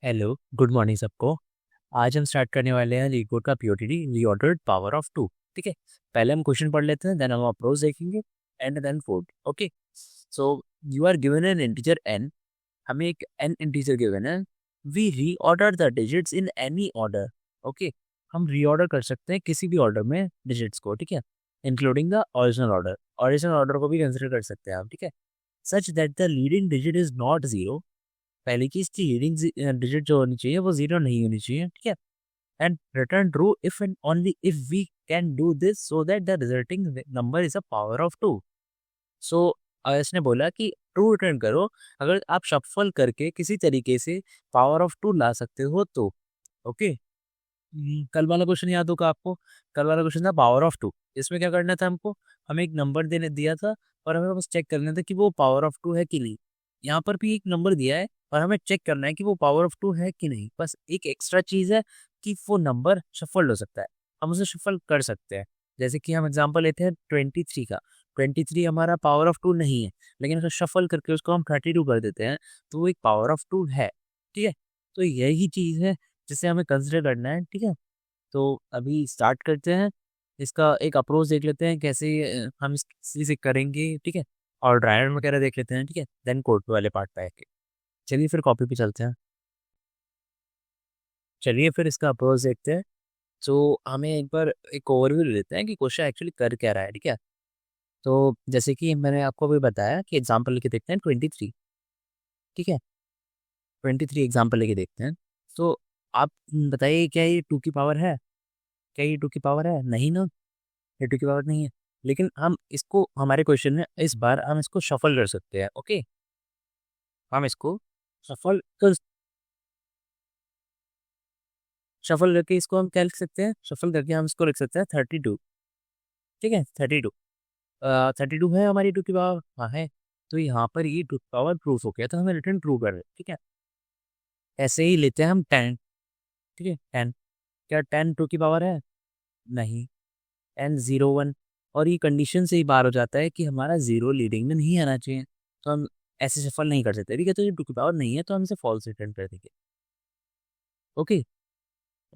Hello, good morning सबको। आज हम स्टार्ट करने वाले हैं लीकोड का पीओटीडी रीऑर्डर्ड पावर ऑफ टू। ठीक है, पहले हम क्वेश्चन पढ़ लेते हैं, देन हम अप्रोच देखेंगे and then code. Okay, so you are given an integer n। हमें एक n इंटीजर गिवन है। We reorder the digits in any order. Okay, हम रीऑर्डर कर सकते हैं किसी भी ऑर्डर में डिजिट्स को। ठीक है, including the original order. Original order को भी कंसिडर कर सकते हैं आप। ठीक है, such that the leading digit is not zero. पहले की इसकी लीडिंग डिजिट जो होनी चाहिए वो जीरो नहीं होनी चाहिए। ठीक है, and return true if and only if we can do this so that the resulting number is a power of two. So इसने बोला कि ट्रू रिटर्न करो अगर आप शफल करके किसी तरीके से पावर ऑफ टू ला सकते हो तो। ओके, कल वाला क्वेश्चन याद होगा आपको। कल वाला क्वेश्चन था पावर ऑफ टू। इसमें क्या करना था हमको, हमें एक नंबर देने दिया था और हमें बस चेक करना था कि वो पावर ऑफ टू है कि नहीं। यहाँ पर भी एक नंबर दिया है और हमें चेक करना है कि वो पावर ऑफ टू है कि नहीं। बस एक एक्स्ट्रा चीज है कि वो नंबर शफल हो सकता है, हम उसे शफल कर सकते हैं। जैसे कि हम एग्जाम्पल लेते हैं 23 का। 23 हमारा पावर ऑफ टू नहीं है, लेकिन अगर शफल करके उसको हम 32 कर देते हैं तो वो एक पावर ऑफ टू है। ठीक है, तो यही चीज है जिसे हमें कंसिडर करना है। ठीक है, तो अभी स्टार्ट करते हैं। इसका एक अप्रोच देख लेते हैं कैसे हम इसे करेंगे। ठीक है, और ड्रायर वगैरह देख लेते हैं। ठीक है, देन कोड वाले पार्ट पे आके चलिए फिर कॉपी पे चलते हैं। चलिए फिर इसका अप्रोच देखते हैं। तो हमें एक बार एक ओवरव्यू ले लेते हैं कि क्वेश्चन एक्चुअली कर क्या रहा है। ठीक है, तो जैसे कि मैंने आपको अभी बताया कि एग्जाम्पल लेके देखते हैं 23। ठीक है, 23 एग्जाम्पल लेके देखते हैं। तो आप बताइए क्या ये टू की पावर है? क्या ये टू की पावर है? नहीं ना, ये टू की पावर नहीं है। लेकिन हम इसको हमारे क्वेश्चन में इस बार हम इसको शफल कर सकते हैं। ओके, हम इसको शफल कर शफल करके इसको हम क्या लिख सकते हैं? शफल करके हम इसको लिख सकते हैं 32। ठीक है, 32। 32 है हमारी टू की पावर, हाँ है। तो यहाँ पर ये टू की पावर प्रूफ हो गया, तो हमें रिटर्न ट्रू कर रहे हैं। ठीक है, ऐसे ही लेते हैं हम 10। ठीक है, 10। क्या 10 टू की पावर है? नहीं। एन 01, और ये कंडीशन से ही बाहर हो जाता है कि हमारा जीरो लीडिंग में नहीं आना चाहिए। तो हम ऐसे सफल नहीं कर सकते। ठीक है, तो ये टू की पावर नहीं है तो हम इसे फॉल्स रिटर्न कर देंगे। ओके,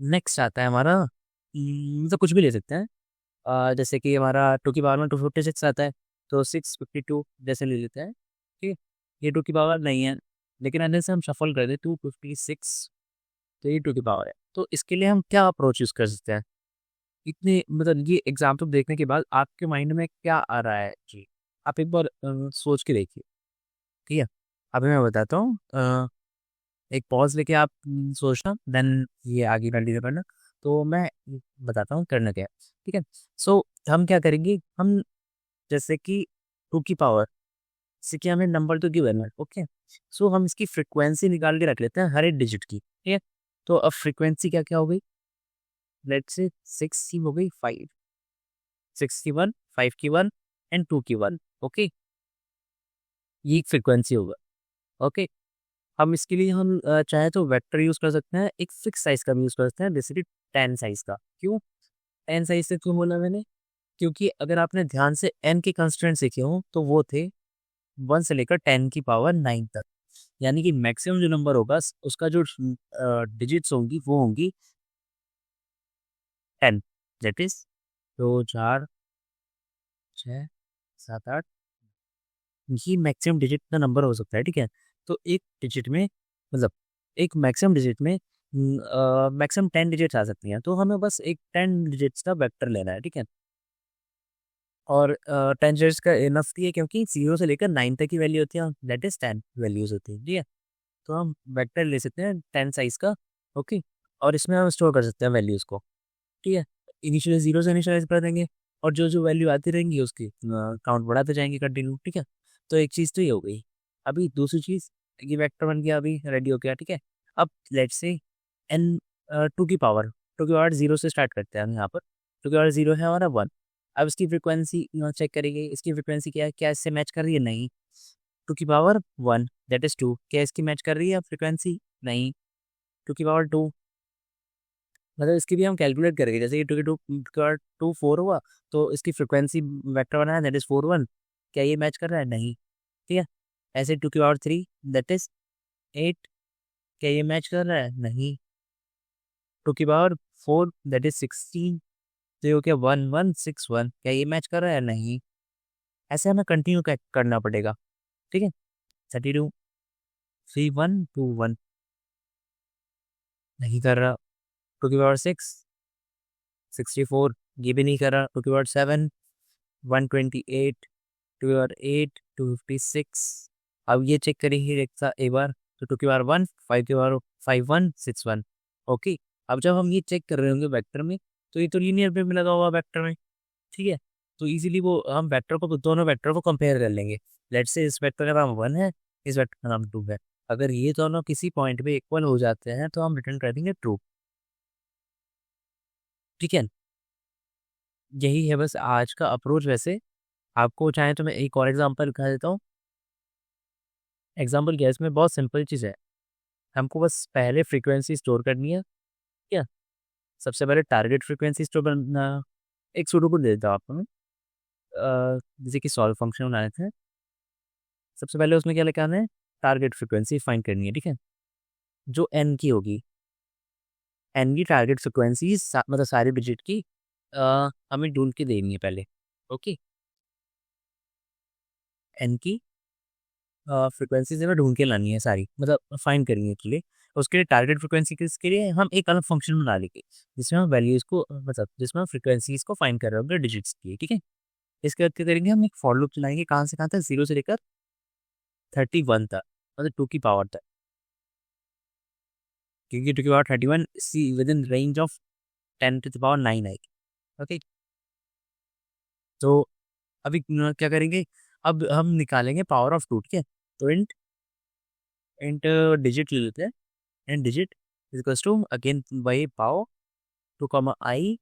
नेक्स्ट आता है हमारा मतलब कुछ भी ले सकते हैं। जैसे कि हमारा टू की पावर में 256 आता है, तो 652 जैसे ले लेते हैं। ठीक है, ये टू की पावर नहीं है, लेकिन अंदर से हम शफल कर दे 256, तो ये टू की पावर है। तो इसके लिए हम क्या अप्रोच यूज कर सकते हैं? इतने मतलब ये एग्जाम्पल देखने के बाद आपके माइंड में क्या आ रहा है जी? आप एक बार सोच के देखिए। ठीक है, अभी मैं बताता हूँ। एक पॉज लेके आप सोचना, देन ये आगे कंटिन्यू करना। तो मैं बताता हूँ करना क्या है। ठीक है, सो हम क्या करेंगे, हम जैसे कि टू की पावर से कि हमें नंबर तो गिवन है। ओके, सो हम इसकी फ्रिक्वेंसी निकाल के रख लेते हैं हर एक डिजिट की। ठीक है, तो अब फ्रिक्वेंसी क्या क्या हो गई? लेट्स से 6 की हो गई 5, 6 की 1, 5 की 1 एंड 2 की 1। ओके, ये फ्रिक्वेंसी होगा। ओके, हम इसके लिए हम चाहे तो वेक्टर यूज कर सकते हैं, एक फिक्स साइज का भी यूज कर सकते हैं, बेसिकली 10 साइज का। क्यों 10 साइज से क्यों बोला मैंने? क्योंकि अगर आपने ध्यान से एन के कंस्टेंट सीखे हो तो वो थे 1 से लेकर 10 की पावर 9 तक। यानी कि मैक्सिमम जो नंबर होगा उसका जो डिजिट्स होंगी वो होंगी 10। दैट इज 2 4 6 7 8, ये मैक्सिमम डिजिट का नंबर हो सकता है। ठीक है, तो एक डिजिट में मतलब एक मैक्सिमम डिजिट में मैक्सिमम 10 डिजिट्स आ सकती हैं, तो हमें बस एक 10 डिजिट्स का वेक्टर लेना है। ठीक है, और 10 डिजिट्स का इनफ भी है क्योंकि 0 से लेकर 9 तक की वैल्यू होती है, दैट इज 10 वैल्यूज होती है। ठीक है, तो हम वेक्टर ले सकते हैं 10 साइज का। ओके, और इसमें हम स्टोर कर सकते हैं वैल्यूज़ को। ठीक है, इनिशियली 0 से इनिशियलाइज कर देंगे और जो जो वैल्यू आती रहेंगी उसकी काउंट बढ़ाते जाएंगे कंटिन्यू। ठीक है, तो एक चीज़ तो ये हो गई। अभी दूसरी चीज़, ये वेक्टर बन गया, अभी रेडी हो गया। ठीक है, अब लेट्स से एन टू की पावर 0 से स्टार्ट करते हैं हम यहाँ पर। टू की पावर 0 है हमारा 1। अब इसकी फ्रिक्वेंसी चेक करेंगे, इसकी फ्रिक्वेंसी क्या है, क्या इससे मैच कर रही है? नहीं। टू की पावर 1 दैट इज 2, क्या इसकी मैच कर रही है फ्रिक्वेंसी? नहीं। टू की पावर 2, मतलब इसकी भी हम कैलकुलेट करेंगे। जैसे कि टू की पावर 2 4 हुआ, तो इसकी फ्रिक्वेंसी वेक्टर बनाया दैट इज 4 1, क्या ये मैच कर रहा है? नहीं। ठीक है, ऐसे टू की पावर 3 दैट इज 8, क्या ये मैच कर रहा है? नहीं। 2 की पावर 4 दैट इज 16, तो ये हो गया 1161, क्या ये मैच कर रहा है? नहीं। ऐसे हमें कंटिन्यू करना पड़ेगा। ठीक है, 32 3121 नहीं कर रहा। 2 की पावर 6 64, ये भी नहीं कर रहा। 2 की पावर 7 128, 2 की पावर 8 256। अब ये चेक करेंगे एक बार। तो 2 की पावर 1 5 की पावर 5161। ओके, अब जब हम ये चेक कर रहे होंगे वेक्टर में, तो ये तो लीनियर पे में लगा हुआ वेक्टर में। ठीक है, तो इजीली वो हम वेक्टर को, दोनों वेक्टर को कंपेयर कर लेंगे। लेट्स से इस वेक्टर का नाम 1 है, इस वेक्टर का नाम 2 है। अगर ये दोनों किसी पॉइंट पे इक्वल हो जाते हैं तो हम रिटर्न कर देंगे ट्रू। ठीक है, यही है बस आज का अप्रोच। वैसे आपको चाहे तो मैं एक और एग्जांपल दिखा देता हूँ। एग्जांपल क्या है इसमें? बहुत सिंपल चीज़ है। हमको बस पहले फ्रीक्वेंसी स्टोर करनी है। क्या? सबसे पहले टारगेट फ्रीक्वेंसी स्टोर करना। एक सूडो कोड दे देता हूँ आपको मैं। जैसे कि सॉल्व फंक्शन बनाए थे, सबसे पहले उसमें क्या लिखा है? टारगेट फ्रीक्वेंसी फाइंड करनी है। ठीक है, जो एन की होगी, एन की टारगेट फ्रीक्वेंसी मतलब सारे डिजिट की हमें ढूंढ के देनी है पहले। ओके, एन की फ्रीक्वेंसीज हमें ढूंढ के लानी है सारी, मतलब फाइंड करनी है के लिए। उसके लिए टारगेट फ्रीक्वेंसी के लिए हम एक अलग फंक्शन बना लेंगे, जिसमें हम वैल्यूज को मतलब जिसमें हम फ्रीक्वेंसीज को फाइंड कर रहे होंगे डिजिट्स की। ठीक है, इसके बाद क्या करेंगे? हम एक फॉर लूप चलाएंगे। कहाँ से कहाँ तक? 0 से लेकर 31 तक, मतलब 2 की पावर तक। क्योंकि 2 की पावर 31 सी within range of 10 to the power 9 आएगी। ओके, तो अभी क्या करेंगे? अब हम निकालेंगे पावर ऑफ 2। ठीक है, तो इंट इंट डिजिट ले लेते हैं। Int digit is to again वही पावर 2 i।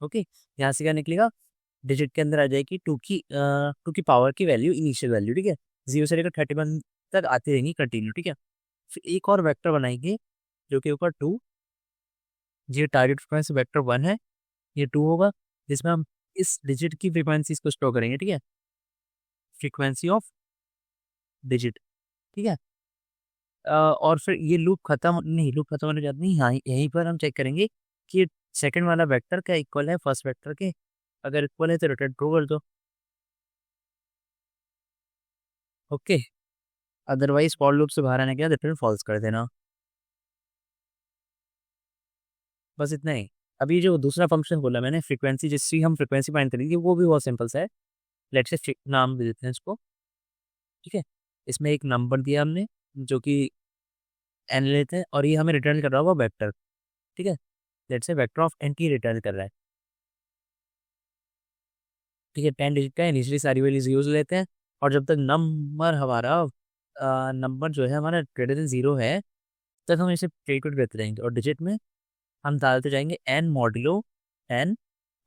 ओके, यहाँ से क्या निकलेगा? डिजिट के अंदर आ जाएगी 2 की पावर की वैल्यू, इनिशियल वैल्यू। ठीक है, 0 से लेकर 31 तक आती रहेंगी कंटिन्यू। ठीक है, फिर एक और वेक्टर बनाएंगे जो कि ऊपर 2, ये टारगेट फ्रीक्वेंसी वेक्टर 1 है, ये 2 होगा, जिसमें हम इस डिजिट की फ्रीक्वेंसी को स्टोर करेंगे। ठीक है, फ्रीक्वेंसी ऑफ डिजिट। ठीक है, और फिर ये लूप खत्म नहीं, लूप खत्म होने जाती नहीं। हाँ, यहीं पर हम चेक करेंगे कि सेकंड वाला वेक्टर क्या इक्वल है फर्स्ट वेक्टर के। अगर इक्वल है तो रिटर्न ट्रू कर दो। ओके, अदरवाइज फॉर लूप से बाहर आने के बाद रिटर्न फॉल्स कर देना। बस इतना ही। अभी जो दूसरा फंक्शन बोला मैंने, फ्रीक्वेंसी, जिससे हम फ्रीक्वेंसी फाइंड करेंगे, वो भी बहुत सिंपल सा है। लेट्स से नाम दे देते हैं इसको। ठीक है, इसमें एक नंबर दिया हमने जो कि एन लेते हैं, और ये हमें रिटर्न कर रहा होगा वेक्टर। ठीक है, let's say vector of n की रिटर्न कर रहा है। ठीक है, 10 डिजिट का इनिशियली सारी वैल्यूज यूज लेते हैं, और जब तक नंबर हमारा नंबर जो है हमारा ग्रेटर देन 0 है, तब हम इसे ट्रीटमेंट करते रहेंगे। और डिजिट में हम डालते जाएंगे एन मॉड्यूलो एन,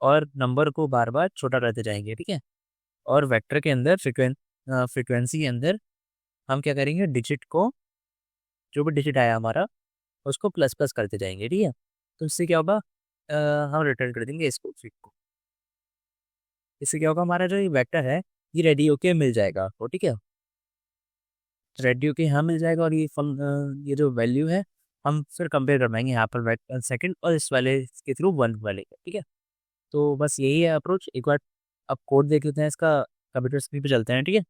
और नंबर को बार बार छोटा करते जाएंगे। ठीक है, और वेक्टर के अंदर फ्रिक्वेंसी के अंदर हम क्या करेंगे? डिजिट को, जो भी डिजिट आया हमारा, उसको प्लस प्लस करते जाएंगे। ठीक है, तो इससे क्या होगा? हम रिटर्न कर देंगे इसको फिर को। इससे क्या होगा? हमारा जो ये वेक्टर है, ये रेडी होके मिल जाएगा आपको। ठीक है, रेडी होके यहाँ मिल जाएगा, और ये जो वैल्यू है हम फिर कंपेयर कर पाएंगे यहाँ पर सेकंड और इस वाले के थ्रू 1 वाले का। ठीक है, तो बस यही है अप्रोच। एक बार अब कोड देख लेते हैं इसका, कंप्यूटर स्क्रीन पे चलते हैं। ठीक है,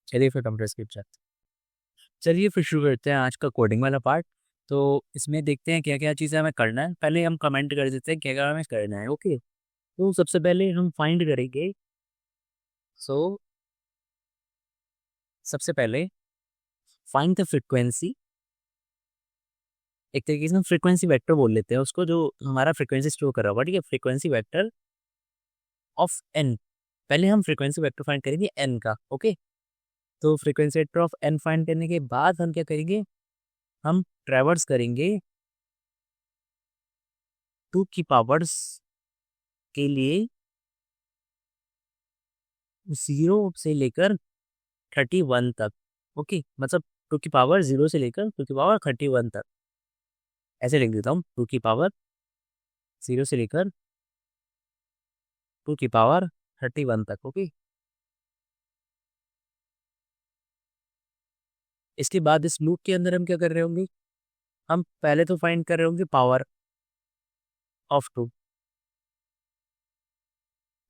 चलिए फिर कंप्यूटर स्क्रीन पे चलते हैं। चलिए फिर शुरू करते हैं आज का कोडिंग वाला पार्ट। तो इसमें देखते हैं क्या क्या चीज़ें हमें करना है। पहले हम कमेंट कर देते हैं क्या क्या हमें करना है। ओके, तो सबसे पहले हम फाइंड करेंगे। सो सबसे पहले फाइंड द फ्रिक्वेंसी। एक तरीके से हम फ्रिक्वेंसी वेक्टर बोल लेते हैं उसको, जो हमारा फ्रिक्वेंसी स्टोर कर रहा होगा। ठीक है, फ्रिक्वेंसी वेक्टर ऑफ एन। पहले हम फ्रिक्वेंसी वेक्टर फाइंड करेंगे एन का। ओके, तो frequency vector of n find करने के बाद हम क्या करेंगे? हम ट्रैवर्स करेंगे 2 की पावर्स के लिए 0 से लेकर 31 तक। ओके, मतलब 2 की पावर 0 से लेकर 2 की पावर 31 तक। ऐसे लिख देता हूँ, 2 की पावर 0 से लेकर 2 की पावर 31 तक। ओके, इसके बाद इस लूप के अंदर हम क्या कर रहे होंगे? हम पहले तो फाइंड कर रहे होंगे पावर ऑफ 2,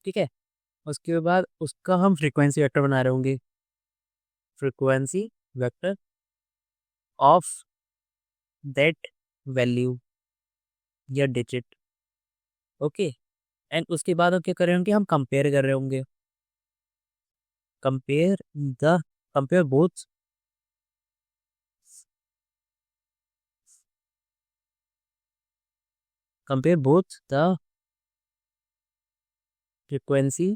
ठीक है। उसके बाद उसका हम फ्रीक्वेंसी वेक्टर बना रहे होंगे, frequency vector of that value या डिजिट, ओके। एंड उसके बाद हम क्या कर रहे होंगे, हम कंपेयर कर रहे होंगे, compare the compare both compare both the frequency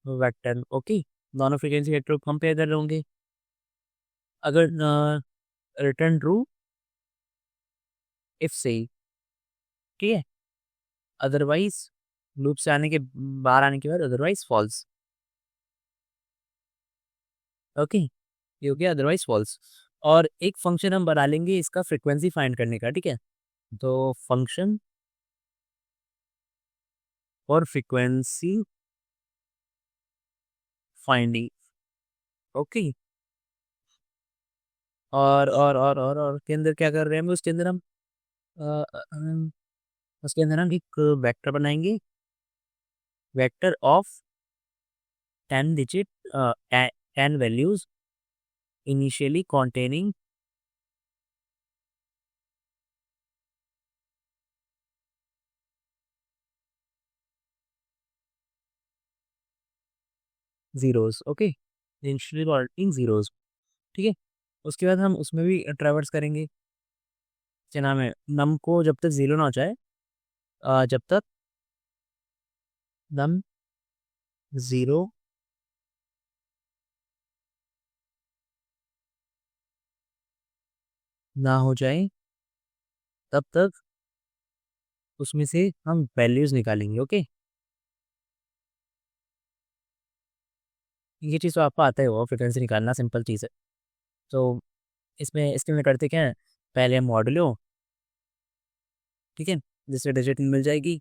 vector, okay. दोनों फ्रीक्वेंसी वेक्टर को कंपेयर कर रहे होंगे। अगर रिटर्न ट्रू इफ सही, ठीक है। अदरवाइज लूप से आने के बाहर आने के बाद अदरवाइज फॉल्स, ओके। ये हो गया अदरवाइज फॉल्स। और एक फंक्शन हम बना लेंगे इसका फ्रीक्वेंसी फाइंड करने का, ठीक है। तो function for frequency finding, okay. और के अंदर क्या कर रहे हैं हम, उसके अंदर हम अ, अ, उसके अंदर हम एक वेक्टर बनाएंगे, vector of 10 digit 10 values initially containing zeros, okay. Initially containing zeros, ठीक है। उसके बाद हम उसमें भी ट्रेवर्स करेंगे, क्या नाम है, नम को जब तक जीरो ना हो जाए, जब तक नम जीरो ना हो जाए तब तक उसमें से हम वैल्यूज निकालेंगे, ओके। ये चीज़ तो आपको आता ही होगा, फ्रिक्वेंसी निकालना सिंपल चीज़ है। तो इसमें इसके में करते क्या है, पहले हम मॉडुलो, ठीक है, जिससे डिजिट मिल जाएगी,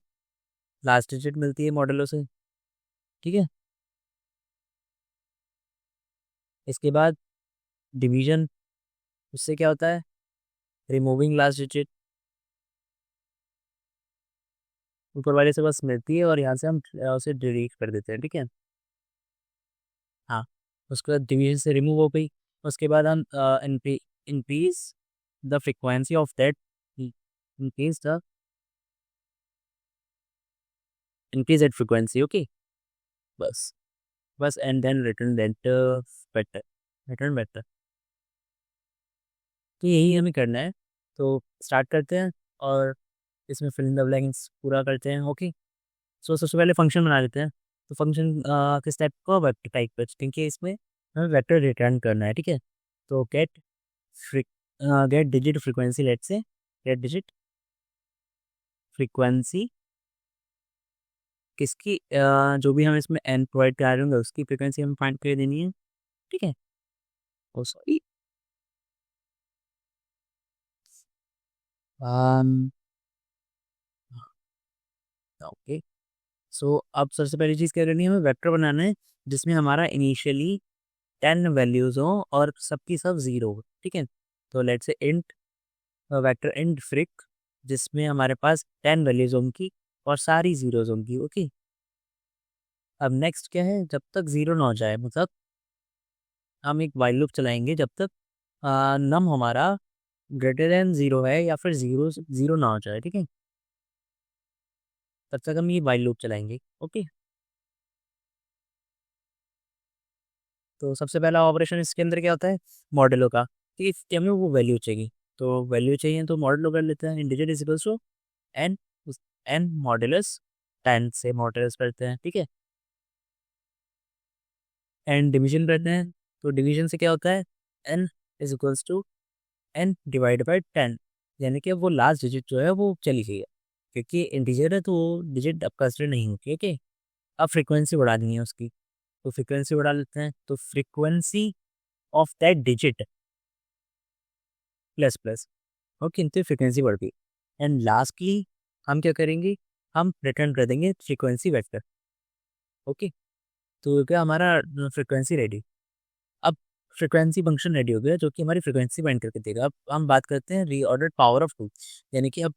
लास्ट डिजिट मिलती है मॉडुलो से, ठीक है। इसके बाद डिवीजन, उससे क्या होता है, रिमूविंग लास्ट डिजिट, ऊपर वाले से बस मिलती है और यहाँ से हम उसे डिलीट कर देते हैं, ठीक है। हाँ, उसके बाद डिवीजन से रिमूव हो गई। उसके बाद हम increase the frequency of that, increase the increase that frequency, okay. बस बस and then return that vector, return vector. तो यही हमें करना है। तो स्टार्ट करते हैं और इसमें फिल इन द ब्लैंक्स पूरा करते हैं, ओके। सो सबसे पहले फंक्शन बना लेते हैं। तो फंक्शन किस टाइप का, वेक्टर टाइप का, क्योंकि इसमें हमें वेक्टर रिटर्न करना है, ठीक है। तो फ्रिक गेट डिजिट फ्रीक्वेंसी, लेट से गेट डिजिट फ्रीक्वेंसी किसकी, जो भी हम इसमें एन प्रोवाइड करा रहे होंगे उसकी फ्रीक्वेंसी हमें फाइंड कर देनी है, ठीक है। ओ सॉरी, ओके। सो अब सबसे पहली चीज़ क्या करनी है, हमें वेक्टर बनाना है जिसमें हमारा इनिशियली 10 वैल्यूज हो और सबकी सब जीरो हो, ठीक है। तो लेट से इंट वेक्टर इंट फ्रिक, जिसमें हमारे पास 10 वैल्यूज होंगी और सारी जीरोज होंगी, ओके। अब नेक्स्ट क्या है, जब तक जीरो ना हो जाए, मतलब हम एक वाइल लूप चलाएंगे जब तक नम हमारा ग्रेटर देन जीरो है या फिर जीरो जीरो ना हो जाए, ठीक है। तब तक हम ये वाइल लूप चलाएंगे, ओके। तो सबसे पहला ऑपरेशन इसके अंदर क्या होता है, मॉडलों का, कि इसके हमें वो वैल्यू चाहिए। तो वैल्यू चाहिए तो मॉडलो कर लेते हैं, integer is equals to n, n modulus 10 से मॉडुलस करते हैं, ठीक है। एंड डिवीजन करते हैं, तो डिवीजन से क्या होता है, n is equals to n divide by 10, यानी कि वो लास्ट डिजिट जो है वो चली गई है, क्योंकि इंटीजर है तो वो डिजिट अब कंसिडर नहीं होती, ओके। अब फ्रीक्वेंसी बढ़ानी है उसकी, तो फ्रीक्वेंसी बढ़ा लेते हैं। तो frequency of that digit plus plus, okay, इनकी फ्रीक्वेंसी बढ़ गई। एंड लास्टली हम क्या करेंगे, हम रिटर्न कर देंगे फ्रीक्वेंसी वेक्टर, ओके। तो क्या हमारा फ्रीक्वेंसी रेडी। अब फ्रिक्वेंसी फंक्शन रेडी हो गया जो कि हमारी फ्रिक्वेंसी बाइंड करके देगा। अब हम बात करते हैं रीऑर्डर्ड पावर ऑफ टू, यानी कि अब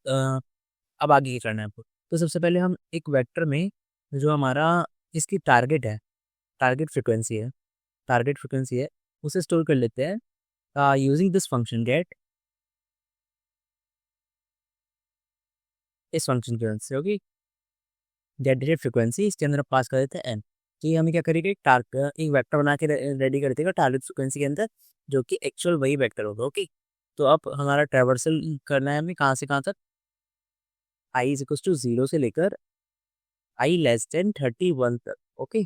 आगे क्या करना है आपको। तो सबसे पहले हम एक वेक्टर में जो हमारा इसकी टारगेट फ्रिक्वेंसी है उसे स्टोर कर लेते हैं यूजिंग दिस फंक्शन गेट, इस फंक्शन की मदद से होगी गेट डिजिट फ्रिक्वेंसी, इसके अंदर पास कर देते हैं एन। तो ये हमें क्या करेगा, एक वेक्टर बना के रेडी कर देगा टारगेट फ्रिक्वेंसी के अंदर, जो कि एक्चुअल वही वेक्टर होगा। ओके, तो अब हमारा ट्रैवर्सल करना है हमें कहाँ से कहाँ तक, आई इज इक्वल टू 0 से लेकर आई लेस देन 31 तक। Okay,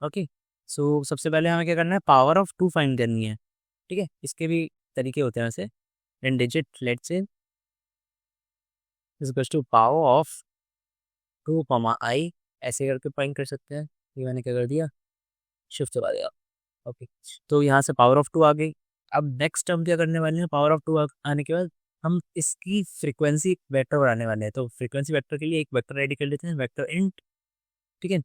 okay. सो सबसे पहले हमें क्या करना है, पावर ऑफ टू फाइंड करनी है। ठीक है, इसके भी तरीके होते हैं वैसे। And digit let's say is equal to power of two comma I, ऐसे करके फाइंड कर सकते हैं। ये मैंने क्या कर दिया, शिफ्ट दबा दिया। ओके, तो यहाँ से पावर ऑफ टू आ गई। अब नेक्स्ट हम क्या करने वाले हैं, पावर ऑफ टू आने के बाद हम इसकी फ्रीक्वेंसी वेक्टर बनाने वाले हैं। तो फ्रीक्वेंसी वेक्टर के लिए एक वेक्टर रेडी कर लेते हैं, वेक्टर इंट। ठीक है,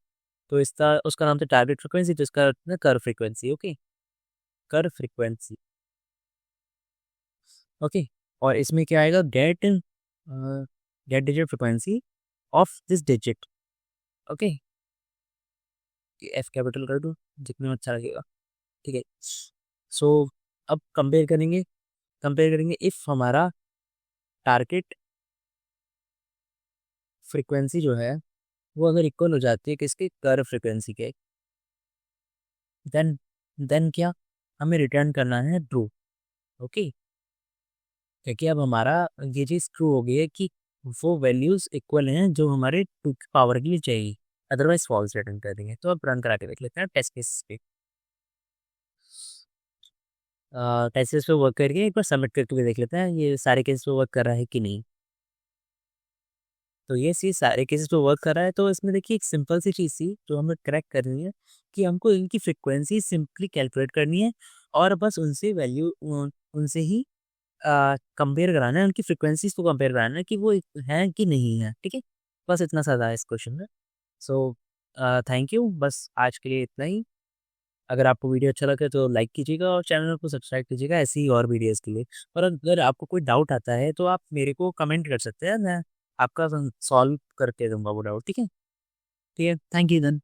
तो इसका उसका नाम था टारगेट फ्रीक्वेंसी, तो इसका curve frequency. Okay, curve frequency. Okay, और इसमें क्या आएगा, get digit frequency of this digit. Okay, F capital कर दो जितने में अच्छा लगेगा। ठीक है, सो अब कंपेयर करेंगे इफ हमारा टारगेट फ्रीक्वेंसी जो है वो अगर इक्वल हो जाती है किसके, कर्व फ्रीक्वेंसी के, देन देन क्या हमें रिटर्न करना है ट्रू। ओके, क्योंकि अब हमारा ये चीज़ ट्रू हो गई है कि वो वैल्यूज इक्वल हैं जो हमारे टू की पावर के लिए चाहिए, अदरवाइज फॉल्स रिटर्न कर देंगे। तो अब रन करा के देख लेते हैं टेस्ट केस पे। टेस्ट केस पे वर्क करके एक बार सबमिट करके भी देख लेते हैं ये सारे केस पे वर्क कर रहा है कि नहीं। तो ये चीज़ सारे केसेस पे वर्क कर रहा है। तो इसमें देखिए एक सिंपल सी चीज़ थी जो हमें क्रैक करनी है कि हमको इनकी फ्रिक्वेंसी सिंपली कैलकुलेट करनी है और बस उनसे वैल्यू उनसे ही कंपेयर कराना है, उनकी फ्रिक्वेंसीज को कंपेयर कराना है कि वो हैं कि नहीं है। ठीक है, बस इतना सा था इस क्वेश्चन में। सो थैंक यू, बस आज के लिए इतना ही। अगर आपको वीडियो अच्छा लगे तो लाइक कीजिएगा और चैनल को सब्सक्राइब कीजिएगा ऐसी ही और वीडियोस के लिए। और अगर आपको कोई डाउट आता है तो आप मेरे को कमेंट कर सकते हैं, मैं आपका सॉल्व करके दूंगा वो डाउट। ठीक है, ठीक है, थैंक यू देन।